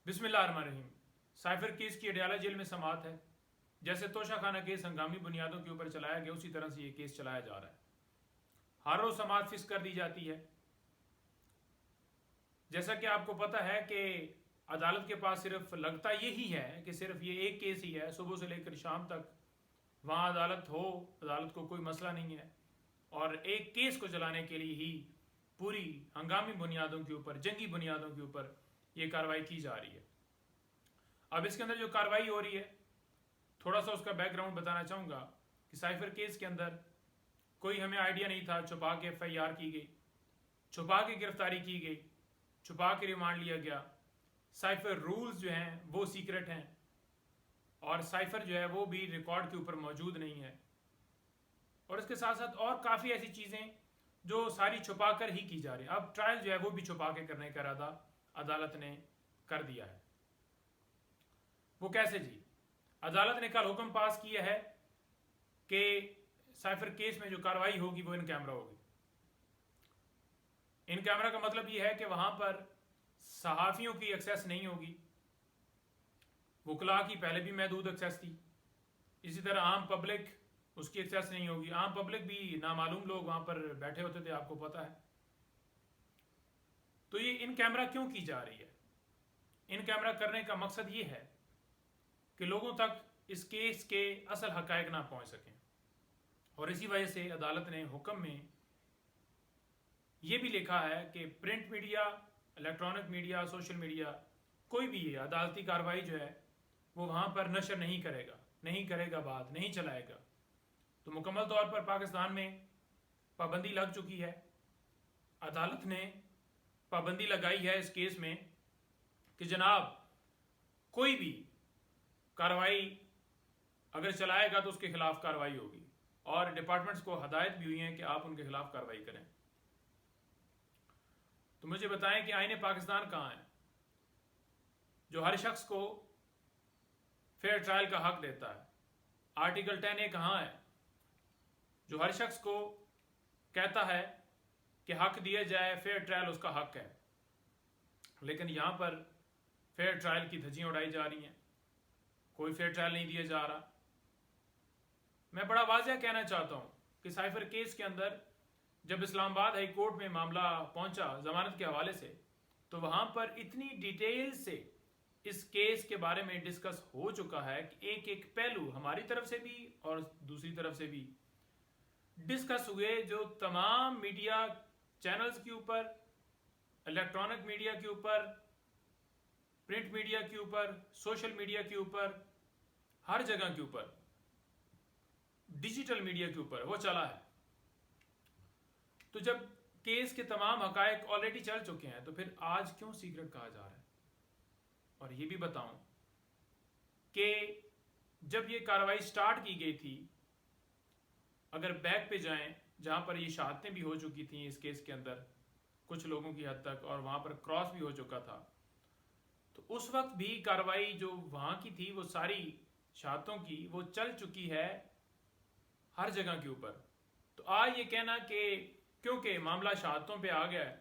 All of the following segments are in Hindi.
बिस्मिल्लाहिर्रहमानिर्रहीम। साइफर केस की अडयाला जेल में समाअत है। जैसे तोशा खाना केस हंगामी बुनियादों के ऊपर चलाया गया, उसी तरह से ये केस चलाया जा रहा है। हर रोज समाअत फिक्स कर दी जाती है। जैसा कि आपको पता है कि अदालत के पास सिर्फ लगता यही है कि सिर्फ ये एक केस ही है, सुबह से लेकर शाम तक वहाँ अदालत हो, अदालत को कोई मसला नहीं है। और एक केस को चलाने के लिए ही पूरी हंगामी बुनियादों के ऊपर, जंगी बुनियादों के ऊपर ये कार्रवाई की जा रही है। अब इसके अंदर जो कार्रवाई हो रही है, थोड़ा सा उसका बैकग्राउंड बताना चाहूँगा कि साइफर केस के अंदर कोई हमें आइडिया नहीं था। छुपा के FIR की गई, छुपा के गिरफ्तारी की गई, छुपा के रिमांड लिया गया। साइफर रूल्स जो हैं वो सीक्रेट हैं, और साइफर जो है वो भी रिकॉर्ड के ऊपर मौजूद नहीं है। और इसके साथ साथ और काफ़ी ऐसी चीज़ें जो सारी छुपा कर ही की जा रही हैं। अब ट्रायल जो है वो भी छुपा के करने का इरादा अदालत ने कर दिया है। वो कैसे जी? अदालत ने कल हुक्म पास किया है कि साइफर केस में जो कार्रवाई होगी वो इन कैमरा होगी। इन कैमरा का मतलब ये है कि वहां पर सहाफ़ियों की एक्सेस नहीं होगी। वकला की पहले भी महदूद एक्सेस थी, इसी तरह आम पब्लिक उसकी एक्सेस नहीं होगी। आम पब्लिक भी नामालूम लोग वहां पर बैठे होते थे, आपको पता है। तो ये इन कैमरा क्यों की जा रही है? इन कैमरा करने का मकसद ये है कि लोगों तक इस केस के असल हकायक ना पहुंच सकें। और इसी वजह से अदालत ने हुक्म में यह भी लिखा है कि print media, electronic media, social media, कोई भी अदालती कार्रवाई जो है वो वहाँ पर नशर नहीं करेगा, बात नहीं चलाएगा। तो मुकम्मल तौर पर पाकिस्तान में पाबंदी लग चुकी है। अदालत ने पाबंदी लगाई है इस केस में कि जनाब कोई भी कार्रवाई अगर चलाएगा तो उसके खिलाफ कार्रवाई होगी, और डिपार्टमेंट्स को हदायत भी हुई है कि आप उनके खिलाफ कार्रवाई करें। तो मुझे बताएं कि आईने पाकिस्तान कहाँ है जो हर शख्स को फेयर ट्रायल का हक देता है? आर्टिकल 10A कहाँ है जो हर शख्स को कहता है कि हक दिया जाए, फेयर ट्रायल उसका हक है? लेकिन यहां पर फेयर ट्रायल की धज्जियां उड़ाई जा रही हैं, कोई फेयर ट्रायल नहीं दिया जा रहा। मैं बड़ा वाज़ेह कहना चाहता हूं कि साइफर केस के अंदर जब इस्लामाबाद हाई कोर्ट में मामला पहुंचा जमानत के हवाले से, तो वहां पर इतनी डिटेल से इस केस के बारे में डिस्कस हो चुका है कि एक एक पहलू हमारी तरफ से भी और दूसरी तरफ से भी डिस्कस हुए। जो तमाम मीडिया चैनल्स के ऊपर, इलेक्ट्रॉनिक मीडिया के ऊपर, प्रिंट मीडिया के ऊपर, सोशल मीडिया के ऊपर, हर जगह के ऊपर, डिजिटल मीडिया के ऊपर वो चला है। तो जब केस के तमाम हकायक ऑलरेडी चल चुके हैं, तो फिर आज क्यों सीक्रेट कहा जा रहा है? और ये भी बताऊं कि जब ये कार्रवाई स्टार्ट की गई थी, अगर बैक पे जाएं जहां पर ये शहादतें भी हो चुकी थी इस केस के अंदर कुछ लोगों की हद तक, और वहां पर क्रॉस भी हो चुका था, तो उस वक्त भी कार्रवाई जो वहां की थी वो सारी शहादतों की वो चल चुकी है हर जगह के ऊपर। तो आज ये कहना कि क्योंकि मामला शहादतों पे आ गया है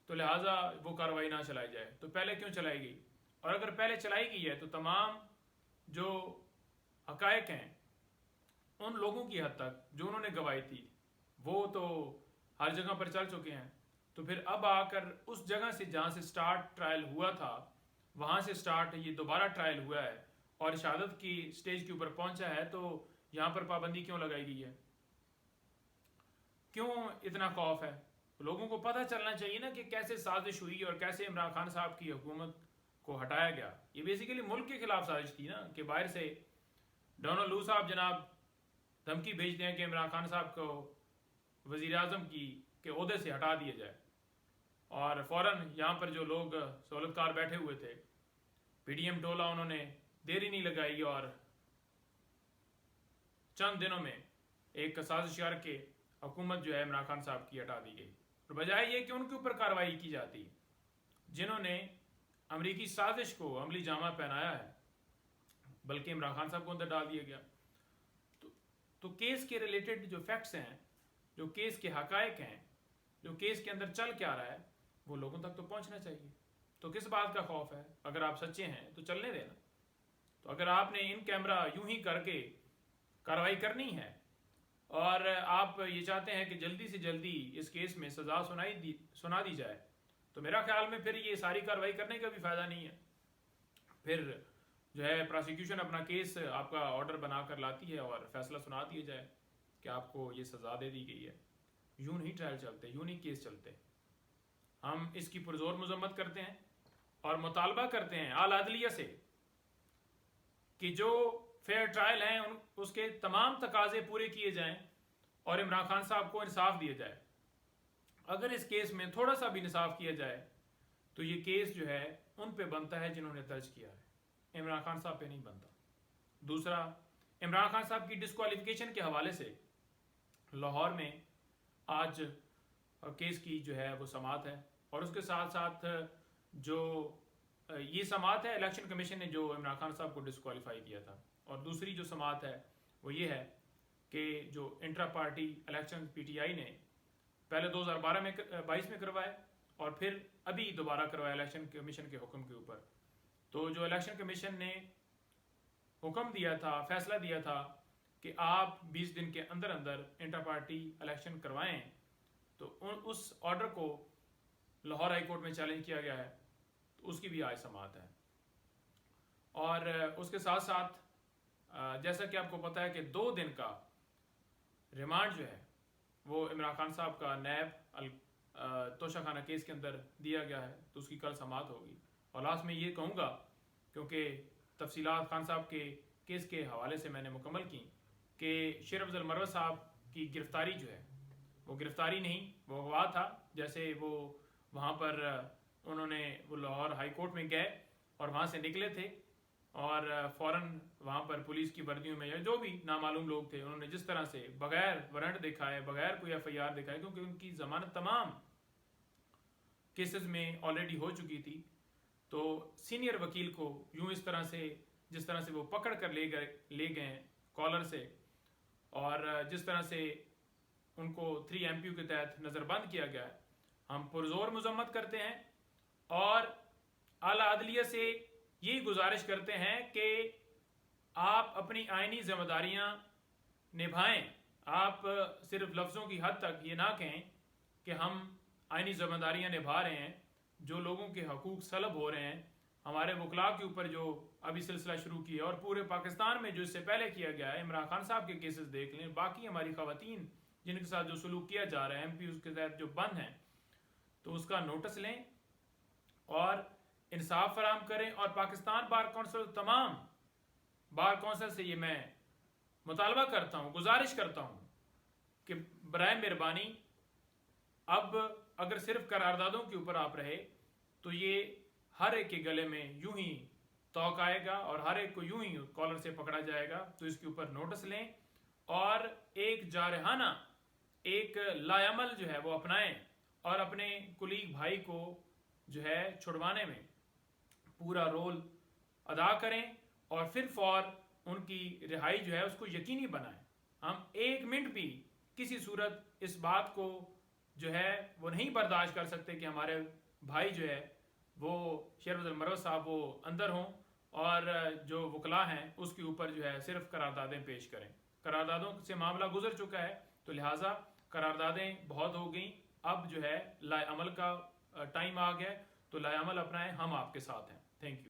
तो लिहाजा वो कार्रवाई ना चलाई जाए, तो पहले क्यों चलाई गई? और अगर पहले चलाई गई है तो तमाम जो हकायक हैं उन लोगों की हद तक जो उन्होंने गवाही थी वो तो हर जगह पर चल चुके हैं। तो फिर अब आकर उस जगह से जहाँ से स्टार्ट ट्रायल हुआ था वहाँ से स्टार्ट ये दोबारा ट्रायल हुआ है और शहादत की स्टेज के ऊपर पहुंचा है, तो यहाँ पर पाबंदी क्यों लगाई गई है? क्यों इतना खौफ है? तो लोगों को पता चलना चाहिए ना कि कैसे साजिश हुई और कैसे इमरान खान साहब की हुकूमत को हटाया गया। ये बेसिकली मुल्क के खिलाफ साजिश थी ना, कि बाहर से डोनाल्ड लू साहब जनाब धमकी भेजते हैं कि इमरान खान साहब को वज़ीर आज़म की के ओहदे से हटा दिया जाए, और फ़ौरन यहाँ पर जो लोग सहूलतकार बैठे हुए थे, PDM टोला, उन्होंने देरी नहीं लगाई और चंद दिनों में एक साजिश करके हुकूमत जो है इमरान खान साहब की हटा दी गई। और बजाय ये कि उनके ऊपर कार्रवाई की जाती जिन्होंने अमरीकी साजिश को अमली जामा पहनाया है, बल्कि इमरान खान साहब को अंदर डाल दिया गया। तो केस के रिलेटेड जो फैक्ट्स हैं, जो केस के हकायक हैं, जो केस के अंदर चल क्या रहा है, वो लोगों तक तो पहुंचना चाहिए। तो किस बात का खौफ है? अगर आप सच्चे हैं तो चलने देना। तो अगर आपने इन कैमरा यूं ही करके कार्रवाई करनी है और आप ये चाहते हैं कि जल्दी से जल्दी इस केस में सज़ा सुना दी जाए, तो मेरा ख्याल में फिर ये सारी कार्रवाई करने का भी फ़ायदा नहीं है। फिर जो है प्रोसिक्यूशन अपना केस आपका ऑर्डर बना कर लाती है और फैसला सुना दिया जाए कि आपको ये सज़ा दे दी गई है। यूं नहीं ट्रायल चलते, यूं नहीं केस चलते। हम इसकी पुरजोर मजम्मत करते हैं और मुतालबा करते हैं आला अदलिया से कि जो फेयर ट्रायल हैं उसके तमाम तकाजे पूरे किए जाएं और इमरान खान साहब को इंसाफ दिया जाए। अगर इस केस में थोड़ा सा भी इंसाफ किया जाए तो ये केस जो है उन पे बनता है जिन्होंने दर्ज किया है, इमरान खान साहब पे नहीं बनता। दूसरा, इमरान खान साहब की डिस्क्वालिफिकेशन के हवाले से लाहौर में आज केस की जो है वो समाअत है और उसके साथ साथ जो ये समाअत है इलेक्शन कमीशन ने जो इमरान खान साहब को डिस्क्वालीफाई किया था, और दूसरी जो समाअत है वो ये है कि जो इंट्रा पार्टी इलेक्शन पीटीआई ने पहले 2022 में करवाए और फिर अभी दोबारा करवाया इलेक्शन कमीशन के हुक्म के ऊपर। तो जो इलेक्शन कमीशन ने हुक्म दिया था, फैसला दिया था कि आप 20 दिन के अंदर अंदर इंटर पार्टी इलेक्शन करवाएं, तो उस ऑर्डर को लाहौर हाई कोर्ट में चैलेंज किया गया है। तो उसकी भी आज समाअत है। और उसके साथ साथ जैसा कि आपको पता है कि 2 दिन का रिमांड जो है वो इमरान खान साहब का नैब तोशाखाना केस के अंदर दिया गया है, तो उसकी कल समाअत होगी। और लास्ट में ये कहूँगा, क्योंकि तफसीलात खान साहब के केस के हवाले से मैंने मुकम्मल की, कि शेर अफजल मरवत साहब की गिरफ्तारी जो है वो गिरफ्तारी नहीं, वो अगवा था। जैसे वो वहाँ पर उन्होंने वो लाहौर हाई कोर्ट में गए और वहाँ से निकले थे और फ़ौरन वहाँ पर पुलिस की वर्दियों में या जो भी नामालूम लोग थे, उन्होंने जिस तरह से बगैर वारंट दिखाए, बगैर कोई FIR दिखाए, क्योंकि उनकी ज़मानत तमाम केसेस में ऑलरेडी हो चुकी थी, तो सीनियर वकील को यूं इस तरह से जिस तरह से वो पकड़ कर ले गए कॉलर से, और जिस तरह से उनको 3 MPU के तहत नज़रबंद किया गया है, हम पुरजोर मजम्मत करते हैं और आला अदलिया से यही गुजारिश करते हैं कि आप अपनी आईनी जिम्मेदारियां निभाएं। आप सिर्फ लफ्ज़ों की हद तक ये ना कहें कि हम आईनी जिम्मेदारियां निभा रहे हैं। जो लोगों के हकूक सलब हो रहे हैं, हमारे वकला के ऊपर जो अभी सिलसिला शुरू किया और पूरे पाकिस्तान में जो इससे पहले किया गया है, इमरान खान साहब के केसेस देख लें, बाकी हमारी ख़वातीन जिनके साथ जो सलूक किया जा रहा है, MPUs के तहत जो बंद हैं, तो उसका नोटिस लें और इंसाफ फराम करें। और पाकिस्तान बार कौंसिल, तमाम बार कौंसिल से ये मैं मुतालबा करता हूँ, गुजारिश करता हूँ कि बराए मेहरबानी अब अगर सिर्फ करारदादों के ऊपर आप रहे तो ये हर एक के गले में यूं ही तौक आएगा और हर एक को यूं ही कॉलर से पकड़ा जाएगा। तो इसके ऊपर नोटिस लें और एक जारहाना, एक लायामल जो है वो अपनाएं और अपने कुलीग भाई को जो है छुड़वाने में पूरा रोल अदा करें और फिर फौर उनकी रिहाई जो है उसको यकीनी बनाएं। हम 1 मिनट भी किसी सूरत इस बात को जो है वो नहीं बर्दाश्त कर सकते कि हमारे भाई जो है वो शेर अफजल मरवत साहब वो अंदर हों और जो वकला हैं उसके ऊपर जो है सिर्फ करारदादें पेश करें। करारदादों से मामला गुजर चुका है, तो लिहाजा करारदादें बहुत हो गई। अब जो है लाए अमल का टाइम आ गया, तो लाए अमल अपनाएं। हम आपके साथ हैं। Thank you.